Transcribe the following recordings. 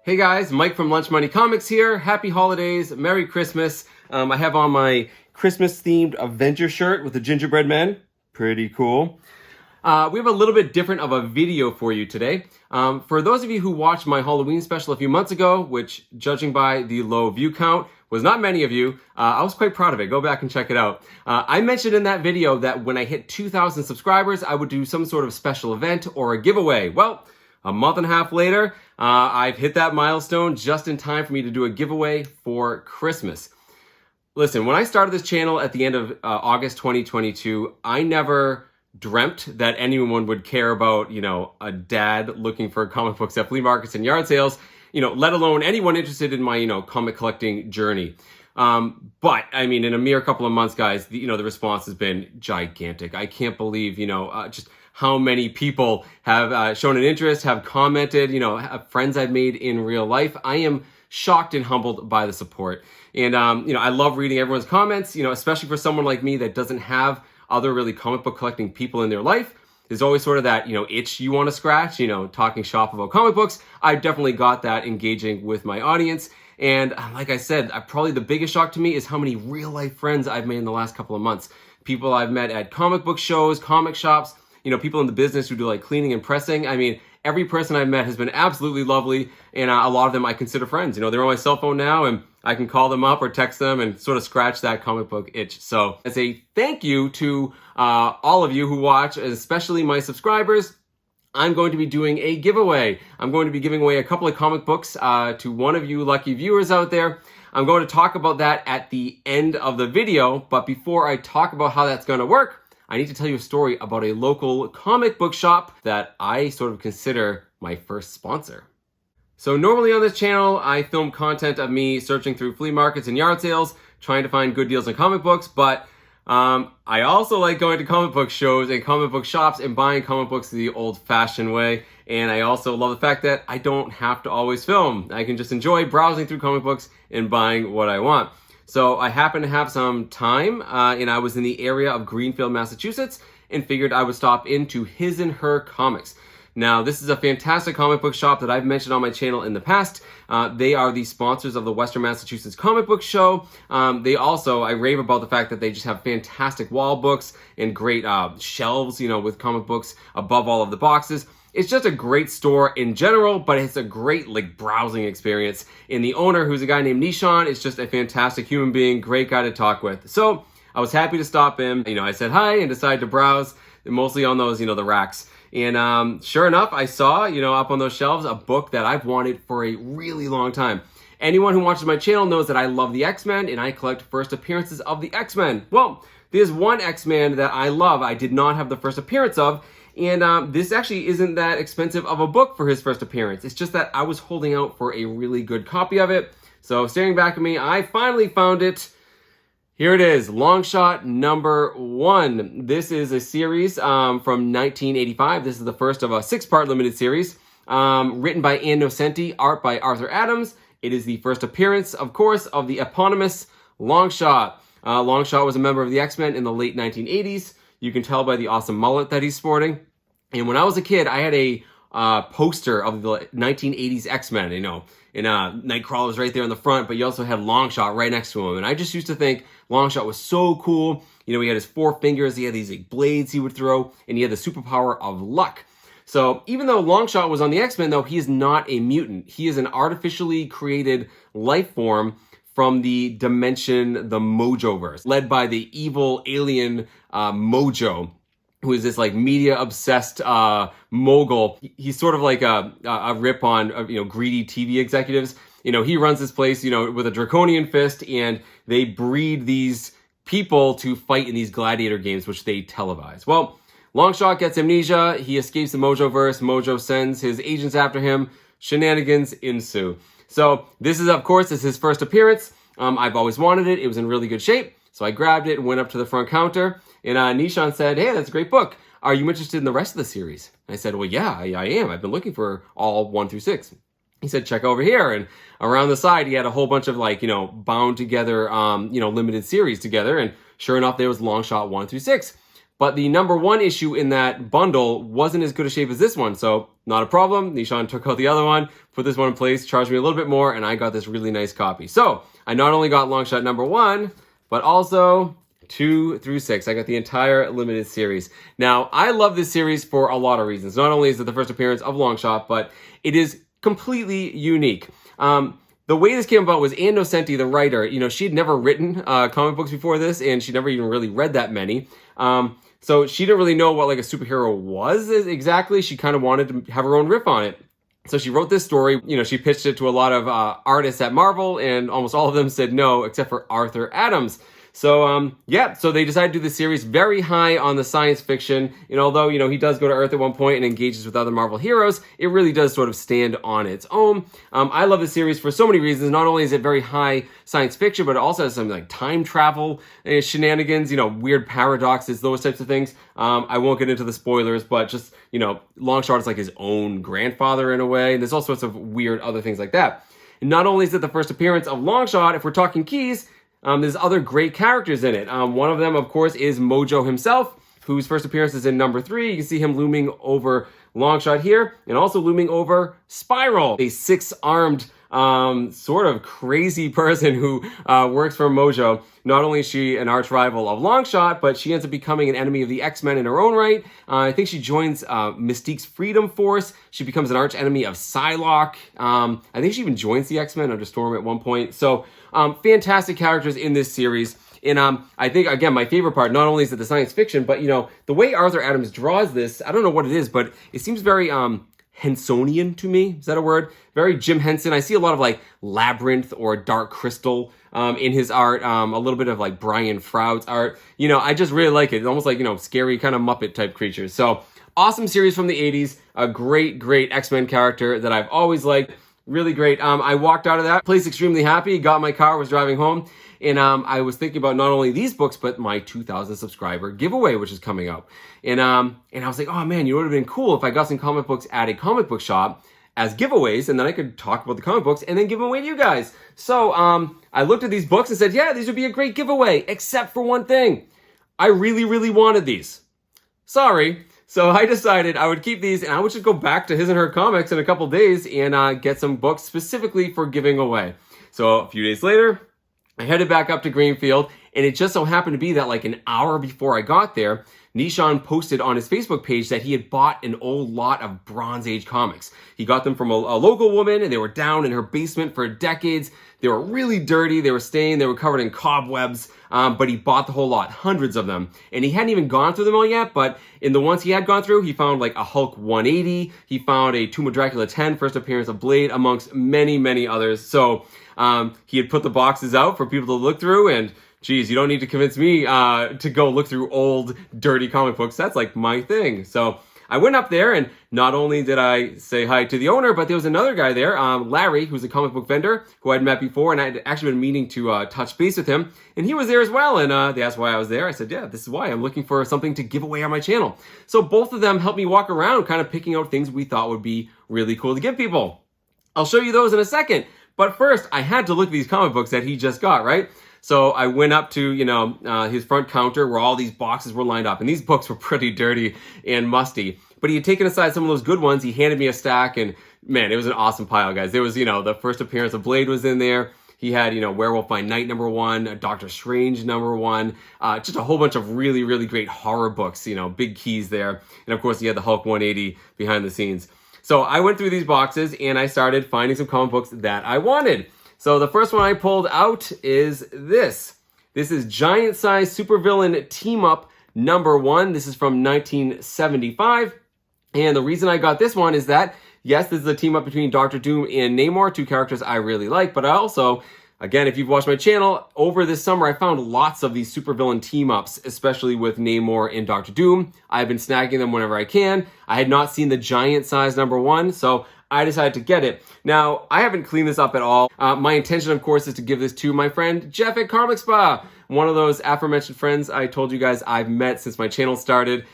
Hey guys, Mike from Lunch Money Comics here. Happy holidays, Merry Christmas. I have on my Christmas themed Avenger shirt with the gingerbread men. Pretty cool. We have a little bit different of a video for you today. For those of you who watched my Halloween special a few months ago, which judging by the low view count was not many of you, I was quite proud of it. Go back and check it out. I mentioned in that video that when I hit 2,000 subscribers, I would do some sort of special event or a giveaway. Well, a month and a half later, I've hit that milestone just in time for me to do a giveaway for Christmas. Listen, when I started this channel at the end of August 2022, I never dreamt that anyone would care about, a dad looking for comic books at flea markets and yard sales, let alone anyone interested in my, comic collecting journey. But I mean, in a mere couple of months, guys, the response has been gigantic. I can't believe, just how many people have shown an interest, have commented, friends I've made in real life. I am shocked and humbled by the support. And, I love reading everyone's comments, especially for someone like me that doesn't have other really comic book collecting people in their life. There's always sort of that, itch you want to scratch, talking shop about comic books. I've definitely got that engaging with my audience. And like I said, probably the biggest shock to me is how many real life friends I've made in the last couple of months. People I've met at comic book shows, comic shops, people in the business who do like cleaning and pressing. I mean, every person I've met has been absolutely lovely. And a lot of them I consider friends. They're on my cell phone now and I can call them up or text them and sort of scratch that comic book itch. So as a thank you to all of you who watch, especially my subscribers, I'm going to be doing a giveaway. I'm going to be giving away a couple of comic books to one of you lucky viewers out there. I'm going to talk about that at the end of the video. But before I talk about how that's going to work, I need to tell you a story about a local comic book shop that I sort of consider my first sponsor. So normally on this channel, I film content of me searching through flea markets and yard sales, trying to find good deals on comic books, but I also like going to comic book shows and comic book shops and buying comic books the old-fashioned way. And I also love the fact that I don't have to always film. I can just enjoy browsing through comic books and buying what I want. So I happen to have some time, and I was in the area of Greenfield, Massachusetts, and figured I would stop into His and Her Comics. Now, this is a fantastic comic book shop that I've mentioned on my channel in the past. They are the sponsors of the Western Massachusetts Comic Book Show. They also, I rave about the fact that they just have fantastic wall books and great shelves, with comic books above all of the boxes. It's just a great store in general, but it's a great browsing experience. And the owner, who's a guy named Nishan, is just a fantastic human being, great guy to talk with. So I was happy to stop in. I said hi and decided to browse, mostly on those, the racks. And sure enough, I saw, up on those shelves, a book that I've wanted for a really long time. Anyone who watches my channel knows that I love the X-Men and I collect first appearances of the X-Men. Well, there's one X-Men that I love I did not have the first appearance of. And this actually isn't that expensive of a book for his first appearance. It's just that I was holding out for a really good copy of it. So staring back at me, I finally found it. Here it is, Longshot number 1. This is a series from 1985. This is the first of a 6-part limited series, written by Ann Nocenti, art by Arthur Adams. It is the first appearance, of course, of the eponymous Longshot. Longshot was a member of the X-Men in the late 1980s. You can tell by the awesome mullet that he's sporting. And when I was a kid, I had a poster of the 1980s X-Men, and Nightcrawler's right there in the front, but you also had Longshot right next to him. And I just used to think Longshot was so cool. He had his 4 fingers, he had these blades he would throw, and he had the superpower of luck. So even though Longshot was on the X-Men, though, he is not a mutant. He is an artificially created life form from the dimension, the Mojoverse, led by the evil alien Mojo, who is this media-obsessed mogul. He's sort of like a rip on greedy TV executives. He runs this place, with a draconian fist, and they breed these people to fight in these gladiator games, which they televise. Well, Longshot gets amnesia. He escapes the Mojoverse. Mojo sends his agents after him. Shenanigans ensue. So this is, of course, his first appearance. I've always wanted it. It was in really good shape. So I grabbed it and went up to the front counter. And Nishan said, "Hey, that's a great book. Are you interested in the rest of the series?" I said, "Well, yeah, I am. I've been looking for all 1 through 6. He said, "Check over here." And around the side, he had a whole bunch of bound together, limited series together. And sure enough, there was Longshot 1 through 6. But the #1 issue in that bundle wasn't as good a shape as this one, so not a problem. Nishan took out the other one, put this one in place, charged me a little bit more, and I got this really nice copy. So I not only got Longshot #1, but also 2 through 6. I got the entire limited series. Now, I love this series for a lot of reasons. Not only is it the first appearance of Longshot, but it is completely unique. The way this came about was Ann Nocenti, the writer, she'd never written comic books before this, and she never even really read that many. So she didn't really know what like a superhero was exactly. She kind of wanted to have her own riff on it. So she wrote this story. She pitched it to a lot of artists at Marvel, and almost all of them said no, except for Arthur Adams. So, so they decided to do the series very high on the science fiction. And although, he does go to Earth at one point and engages with other Marvel heroes, it really does sort of stand on its own. I love the series for so many reasons. Not only is it very high science fiction, but it also has some like time travel shenanigans, weird paradoxes, those types of things. I won't get into the spoilers, but just, Longshot is like his own grandfather in a way. And there's all sorts of weird other things like that. And not only is it the first appearance of Longshot, if we're talking keys, there's other great characters in it. One of them, of course, is Mojo himself, whose first appearance is in #3. You can see him looming over Longshot here, and also looming over Spiral, a 6-armed sort of crazy person who works for Mojo. Not only is she an arch rival of Longshot, but she ends up becoming an enemy of the X-Men in her own right. I think she joins Mystique's Freedom Force. She becomes an arch enemy of Psylocke. I think she even joins the X-Men under Storm at one point. So fantastic characters in this series. And I think, again, my favorite part, not only is it the science fiction, but, the way Arthur Adams draws this, I don't know what it is, but it seems very Hensonian to me. Is that a word? Very Jim Henson. I see a lot of like Labyrinth or Dark Crystal in his art. A little bit of like Brian Froud's art. I just really like it. It's almost like, scary kind of Muppet type creatures. So awesome series from the 80s. A great, great X-Men character that I've always liked. Really great. I walked out of that place extremely happy, got in my car, was driving home, and I was thinking about not only these books, but my 2,000 subscriber giveaway, which is coming up. And I was like, oh man, it would have been cool if I got some comic books at a comic book shop as giveaways, and then I could talk about the comic books and then give them away to you guys. So I looked at these books and said, yeah, these would be a great giveaway, except for one thing. I really, really wanted these. Sorry. So I decided I would keep these, and I would just go back to His and Her Comics in a couple days and get some books specifically for giving away. So a few days later, I headed back up to Greenfield, and it just so happened to be that like an hour before I got there, Nishan posted on his Facebook page that he had bought an old lot of Bronze Age comics. He got them from a local woman, and they were down in her basement for decades. They were really dirty, they were stained, they were covered in cobwebs, but he bought the whole lot, hundreds of them. And he hadn't even gone through them all yet, but in the ones he had gone through, he found like a Hulk 180, he found a Tomb of Dracula 10, first appearance of Blade, amongst many, many others. So he had put the boxes out for people to look through, and geez, you don't need to convince me to go look through old, dirty comic books. That's like my thing. So I went up there, and not only did I say hi to the owner, but there was another guy there, Larry, who's a comic book vendor who I'd met before, and I'd actually been meaning to touch base with him, and he was there as well. And they asked why I was there. I said, yeah, this is why. I'm looking for something to give away on my channel. So both of them helped me walk around, kind of picking out things we thought would be really cool to give people. I'll show you those in a second. But first, I had to look at these comic books that he just got, right? So I went up to, his front counter where all these boxes were lined up. And these books were pretty dirty and musty. But he had taken aside some of those good ones. He handed me a stack, and man, it was an awesome pile, guys. There was, the first appearance of Blade was in there. He had, Werewolf by Night #1, Doctor Strange #1, just a whole bunch of really, really great horror books, big keys there. And of course, he had the Hulk 180 behind the scenes. So I went through these boxes, and I started finding some comic books that I wanted. So the first one I pulled out is this. This is Giant Size Supervillain Team Up #1. This is from 1975. And the reason I got this one is that, yes, this is a team up between Doctor Doom and Namor, two characters I really like, but I also, again, if you've watched my channel, over this summer I found lots of these supervillain team-ups, especially with Namor and Doctor Doom. I've been snagging them whenever I can. I had not seen the Giant Size #1, so I decided to get it. Now, I haven't cleaned this up at all. My intention, of course, is to give this to my friend Jeff at Comic Spa, one of those aforementioned friends I told you guys I've met since my channel started.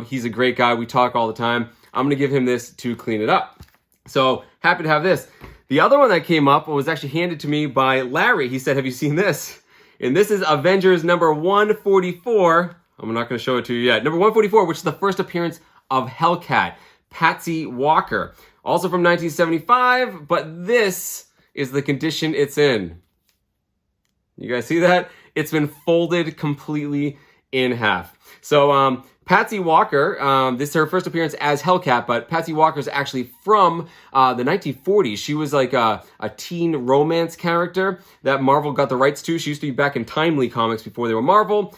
He's a great guy. We talk all the time. I'm going to give him this to clean it up. So, happy to have this. The other one that came up was actually handed to me by Larry. He said, have you seen this? And this is Avengers #144, I'm not going to show it to you yet. Number 144, which is the first appearance of Hellcat, Patsy Walker. Also from 1975, but this is the condition it's in. You guys see that? It's been folded completely in half. So Patsy Walker, this is her first appearance as Hellcat, but Patsy Walker is actually from the 1940s. She was like a teen romance character that Marvel got the rights to. She used to be back in Timely Comics before they were Marvel.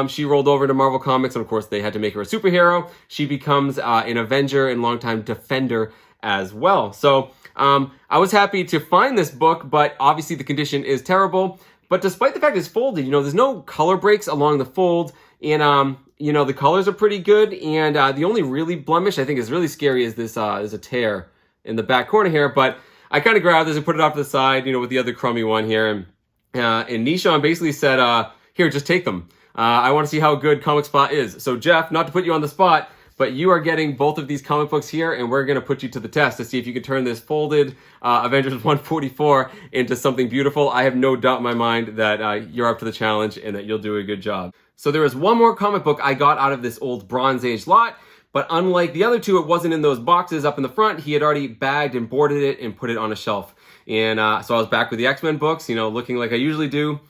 She rolled over to Marvel Comics, and of course they had to make her a superhero. She becomes an Avenger and longtime Defender as well. So I was happy to find this book, but obviously the condition is terrible. But despite the fact it's folded, you know, there's no color breaks along the fold, and you know, the colors are pretty good, and the only really blemish I think is really scary is this is a tear in the back corner here. But I kind of grabbed this and put it off to the side, you know, with the other crummy one here, and Nishon basically said, here, just take them. I want to see how good Comic Spot is. So Jeff, not to put you on the spot, but you are getting both of these comic books here, and we're going to put you to the test to see if you can turn this folded Avengers 144 into something beautiful. I have no doubt in my mind that you're up to the challenge and that you'll do a good job. So there is one more comic book I got out of this old Bronze Age lot, but unlike the other two, it wasn't in those boxes up in the front. He had already bagged and boarded it and put it on a shelf. And so I was back with the X-Men books, you know, looking like I usually do,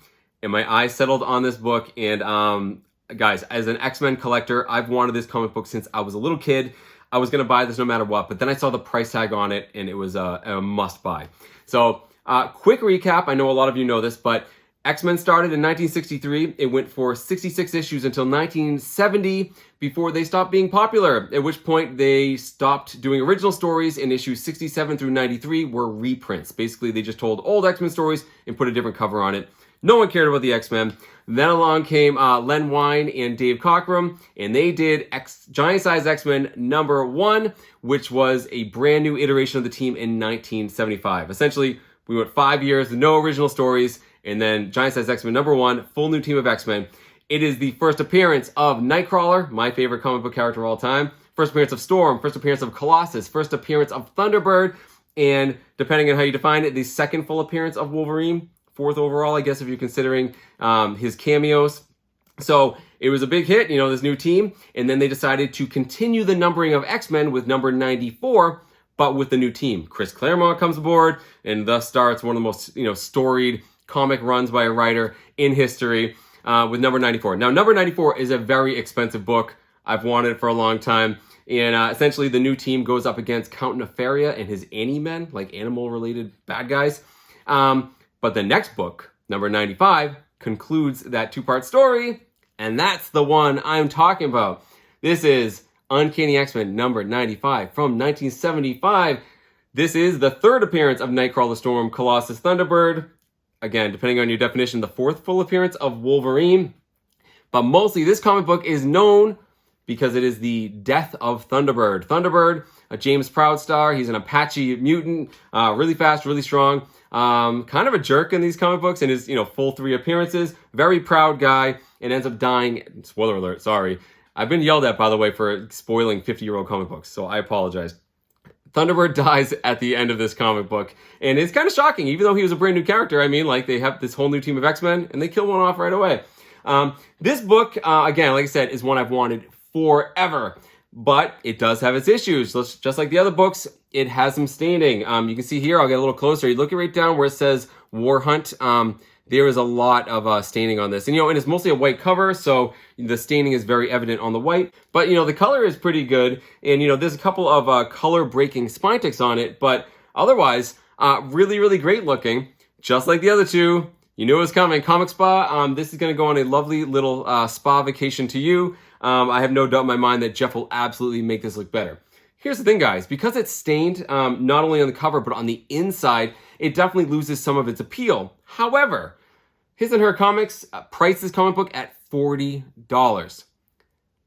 and my eyes settled on this book. And guys, as an X-Men collector, I've wanted this comic book since I was a little kid. I was going to buy this no matter what, but then I saw the price tag on it, and it was a must buy. So quick recap, I know a lot of you know this, but X-Men started in 1963. It went for 66 issues until 1970 before they stopped being popular, at which point they stopped doing original stories, and issues 67 through 93 were reprints. Basically, they just told old X-Men stories and put a different cover on it. No one cared about the X-Men. Then along came Len Wein and Dave Cockrum, and they did Giant Size X-Men #1, which was a brand new iteration of the team in 1975. Essentially, we went 5 years, no original stories, and then Giant Size X-Men #1, full new team of X-Men. It is the first appearance of Nightcrawler, my favorite comic book character of all time. First appearance of Storm, first appearance of Colossus, first appearance of Thunderbird, and depending on how you define it, the second full appearance of Wolverine. Fourth overall, I guess, if you're considering his cameos. So it was a big hit, you know, this new team. And then they decided to continue the numbering of X-Men with number 94, but with the new team. Chris Claremont comes aboard, and thus starts one of the most, you know, storied comic runs by a writer in history with number 94. Now, number 94 is a very expensive book. I've wanted it for a long time. And essentially, the new team goes up against Count Nefaria and his Ani-Men, like animal-related bad guys. But the next book, number 95, concludes that two-part story, and that's the one I'm talking about. This is Uncanny X-Men number 95 from 1975. This is the third appearance of Nightcrawler, Storm, Colossus, Thunderbird. Again, depending on your definition, the fourth full appearance of Wolverine. But mostly, this comic book is known because it is the death of Thunderbird. Thunderbird, a James Proud star. He's an Apache mutant, really fast, really strong. Kind of a jerk in these comic books in his, you know, full 3 appearances. Very proud guy, and ends up dying. Spoiler alert, sorry. I've been yelled at, by the way, for spoiling 50-year-old comic books, so I apologize. Thunderbird dies at the end of this comic book, and it's kind of shocking, even though he was a brand new character. I mean, like, they have this whole new team of X-Men, and they kill one off right away. This book, again, like I said, is one I've wanted forever, but it does have its issues. Just like the other books, it has some staining. You can see here, I'll get a little closer. You look right down where it says War Hunt. There is a lot of staining on this. And, you know, and it's mostly a white cover, so the staining is very evident on the white. But, you know, the color is pretty good. And, you know, there's a couple of color-breaking spine ticks on it. But otherwise, really, really great looking. Just like the other two. You knew it was coming. Comic Spa, this is going to go on a lovely little spa vacation to you. I have no doubt in my mind that Jeff will absolutely make this look better. Here's the thing, guys. Because it's stained, not only on the cover, but on the inside, it definitely loses some of its appeal. However, His and Her Comics priced this comic book at $40.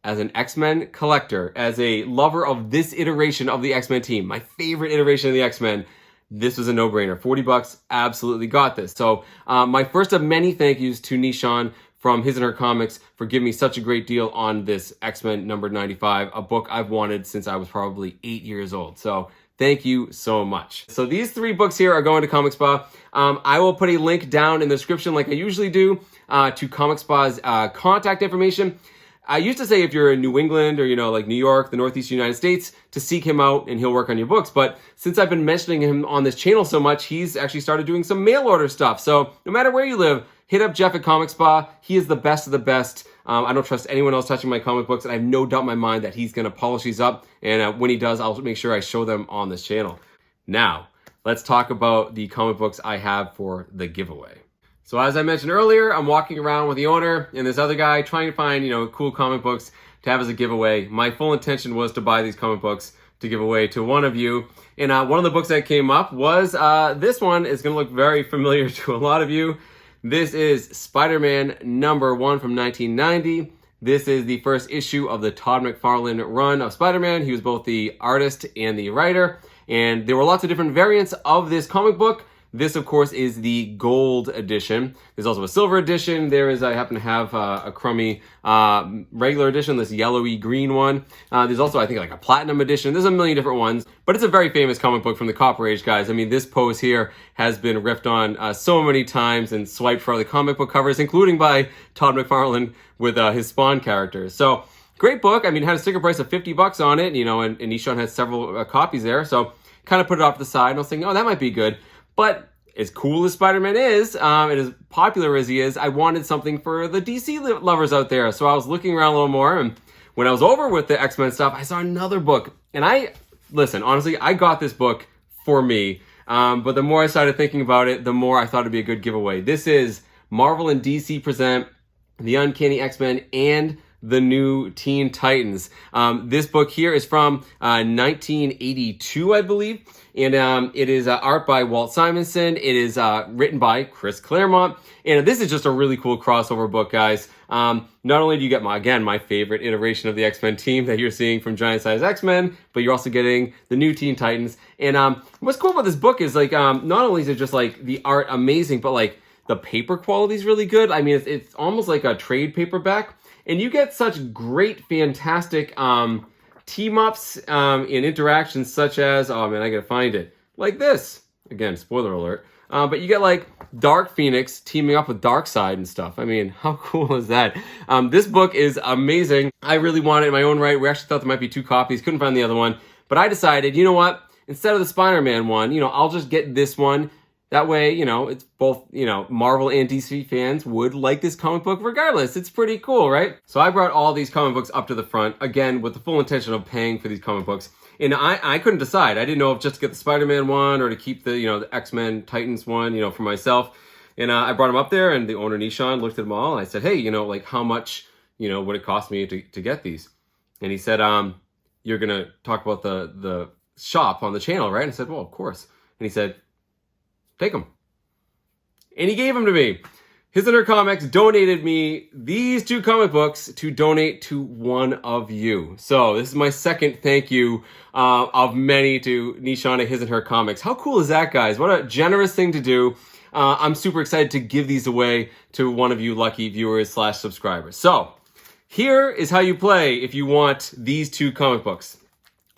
As an X-Men collector, as a lover of this iteration of the X-Men team, my favorite iteration of the X-Men, this was a no-brainer. $40, absolutely got this. So my first of many thank yous to Nishon from His and Her Comics for giving me such a great deal on this X-Men number 95, a book I've wanted since I was probably 8 years old. So thank you so much. So these 3 books here are going to Comic Spa. I will put a link down in the description like I usually do to Comic Spa's contact information. I used to say if you're in New England or, like New York, the Northeast United States, to seek him out and he'll work on your books. But since I've been mentioning him on this channel so much, he's actually started doing some mail order stuff. So no matter where you live, hit up Jeff at Comic Spa. He is the best of the best. I don't trust anyone else touching my comic books, and I have no doubt in my mind that he's going to polish these up. And when he does, I'll make sure I show them on this channel. Now, let's talk about the comic books I have for the giveaway. So as I mentioned earlier, I'm walking around with the owner and this other guy trying to find, cool comic books to have as a giveaway. My full intention was to buy these comic books to give away to one of you. And one of the books that came up was this one. Is going to look very familiar to a lot of you. This is Spider-Man #1 from 1990. This is the first issue of the Todd McFarlane run of Spider-Man. He was both the artist and the writer. And there were lots of different variants of this comic book. This, of course, is the gold edition. There's also a silver edition. I happen to have a crummy regular edition, this yellowy green one. There's also, I think, like a platinum edition. There's a million different ones, but it's a very famous comic book from the Copper Age, guys. I mean, this pose here has been ripped on so many times and swiped for other comic book covers, including by Todd McFarlane with his Spawn characters. So, great book. I mean, it had a sticker price of $50 on it, and Nishon had several copies there. So, kind of put it off to the side, and I was thinking, oh, that might be good. But as cool as Spider-Man is, and as popular as he is, I wanted something for the DC lovers out there. So I was looking around a little more, and when I was over with the X-Men stuff, I saw another book. And listen, honestly, I got this book for me. But the more I started thinking about it, the more I thought it'd be a good giveaway. This is Marvel and DC present The Uncanny X-Men and the New Teen Titans. This book here is from 1982, I believe. And it is art by Walt Simonson. It is written by Chris Claremont. And this is just a really cool crossover book, guys. Not only do you get, my favorite iteration of the X-Men team that you're seeing from Giant Size X-Men, but you're also getting the New Teen Titans. And what's cool about this book is, not only is it just, the art amazing, but, the paper quality is really good. I mean, it's almost like a trade paperback. And you get such great, fantastic team-ups and interactions such as, I gotta find it, like this. Again, spoiler alert. But you get, Dark Phoenix teaming up with Darkseid and stuff. I mean, how cool is that? This book is amazing. I really want it in my own right. We actually thought there might be 2 copies. Couldn't find the other one. But I decided, you know what? Instead of the Spider-Man one, I'll just get this one. That way, it's both, Marvel and DC fans would like this comic book regardless. It's pretty cool, right? So I brought all these comic books up to the front, again, with the full intention of paying for these comic books. And I couldn't decide. I didn't know if just to get the Spider-Man one or to keep the, the X-Men Titans one, for myself. And I brought them up there, and the owner, Nishon, looked at them all, and I said, hey, how much, would it cost me to get these? And he said, you're going to talk about the shop on the channel, right? And I said, well, of course. And he said, take them. And he gave them to me. His and Her Comics donated me these 2 comic books to donate to one of you. So this is my second thank you of many to Nishon at His and Her Comics. How cool is that, guys? What a generous thing to do. I'm super excited to give these away to one of you lucky viewers / subscribers. So here is how you play if you want these 2 comic books.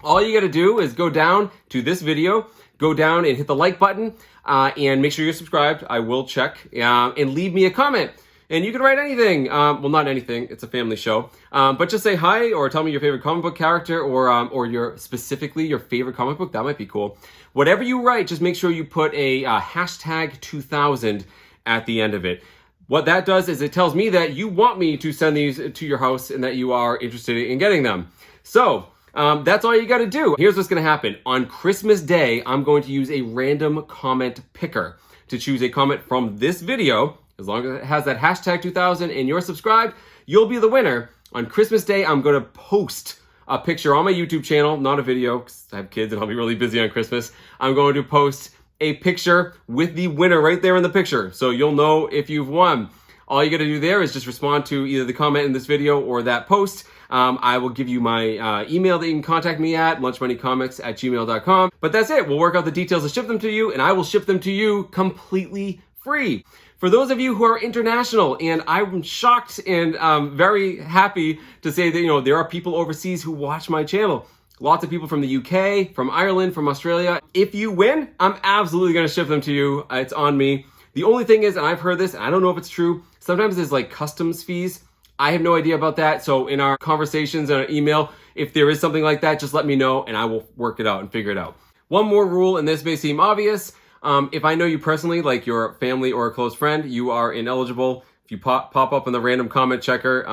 All you got to do is go down to this video, go down and hit the like button, and make sure you're subscribed. I will check, and leave me a comment. And you can write anything. Well, not anything. It's a family show. But just say hi or tell me your favorite comic book character or specifically your favorite comic book. That might be cool. Whatever you write, just make sure you put a hashtag 2000 at the end of it. What that does is it tells me that you want me to send these to your house and that you are interested in getting them. So that's all you got to do. Here's what's going to happen. On Christmas Day, I'm going to use a random comment picker to choose a comment from this video. As long as it has that hashtag 2000 and you're subscribed, you'll be the winner. On Christmas Day, I'm going to post a picture on my YouTube channel, not a video, because I have kids and I'll be really busy on Christmas. I'm going to post a picture with the winner right there in the picture. So you'll know if you've won. All you got to do there is just respond to either the comment in this video or that post. I will give you my email that you can contact me at, lunchmoneycomics@gmail.com. But that's it. We'll work out the details to ship them to you, and I will ship them to you completely free. For those of you who are international, and I'm shocked and very happy to say that, there are people overseas who watch my channel. Lots of people from the UK, from Ireland, from Australia. If you win, I'm absolutely going to ship them to you. It's on me. The only thing is, and I've heard this, and I don't know if it's true, sometimes there's like customs fees. I have no idea about that. So in our conversations and our email, if there is something like that, just let me know and I will work it out and figure it out. One more rule, and this may seem obvious. If I know you personally, like your family or a close friend, you are ineligible. If you pop up in the random comment checker,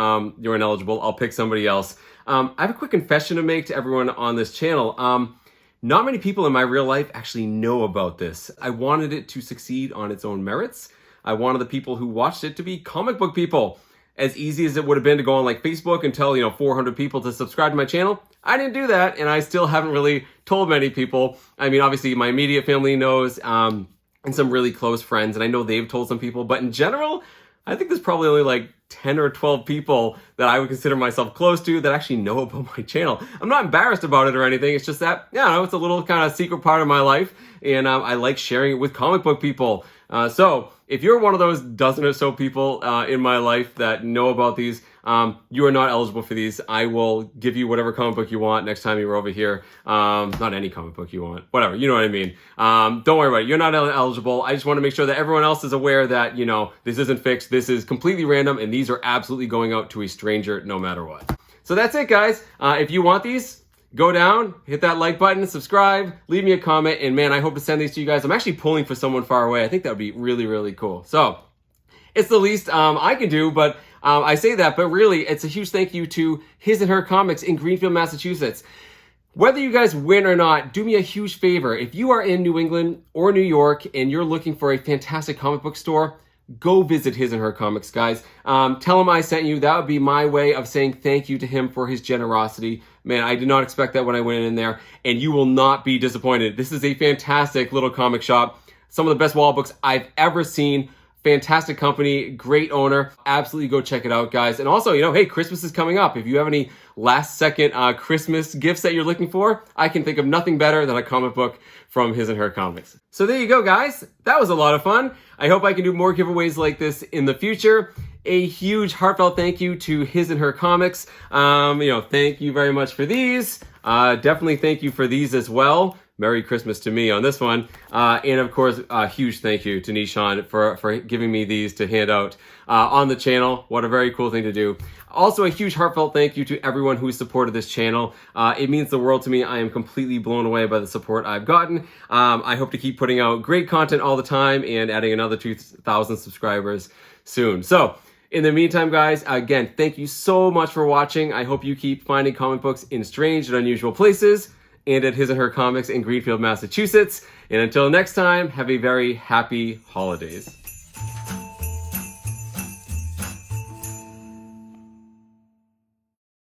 you're ineligible. I'll pick somebody else. I have a quick confession to make to everyone on this channel. Not many people in my real life actually know about this. I wanted it to succeed on its own merits. I wanted the people who watched it to be comic book people. As easy as it would have been to go on like Facebook and tell, 400 people to subscribe to my channel, I didn't do that, and I still haven't really told many people. I mean, obviously my immediate family knows, and some really close friends, and I know they've told some people, but in general, I think there's probably only like 10 or 12 people that I would consider myself close to that actually know about my channel. I'm not embarrassed about it or anything. It's just that, it's a little kind of secret part of my life, and I like sharing it with comic book people. So if you're one of those dozen or so people in my life that know about these, you are not eligible for these. I will give you whatever comic book you want next time you're over here. Not any comic book you want, whatever, you know what I mean. Don't worry about it. You're not eligible. I just want to make sure that everyone else is aware that, this isn't fixed. This is completely random, and these are absolutely going out to a stranger no matter what. So that's it, guys. If you want these, go down, hit that like button, subscribe, leave me a comment, and man, I hope to send these to you guys. I'm actually pulling for someone far away. I think that would be really, really cool. So it's the least I can do, but I say that, but really, it's a huge thank you to His and Her Comics in Greenfield, Massachusetts. Whether you guys win or not, do me a huge favor. If you are in New England or New York and you're looking for a fantastic comic book store, go visit His and Her Comics, guys. Tell him I sent you. That would be my way of saying thank you to him for his generosity. Man, I did not expect that when I went in there, and you will not be disappointed. This is a fantastic little comic shop. Some of the best wall books I've ever seen. Fantastic company, great owner. Absolutely go check it out, guys. And also, hey, Christmas is coming up. If you have any last-second Christmas gifts that you're looking for, I can think of nothing better than a comic book from His and Her Comics. So there you go, guys. That was a lot of fun. I hope I can do more giveaways like this in the future. A huge heartfelt thank you to His and Her Comics. Thank you very much for these. Definitely thank you for these as well. Merry Christmas to me on this one. And of course, a huge thank you to Nishan for giving me these to hand out on the channel. What a very cool thing to do. Also, a huge heartfelt thank you to everyone who supported this channel. It means the world to me. I am completely blown away by the support I've gotten. I hope to keep putting out great content all the time and adding another 2,000 subscribers soon. So, in the meantime, guys, again, thank you so much for watching. I hope you keep finding comic books in strange and unusual places and at His and Her Comics in Greenfield, Massachusetts. And until next time, have a very happy holidays.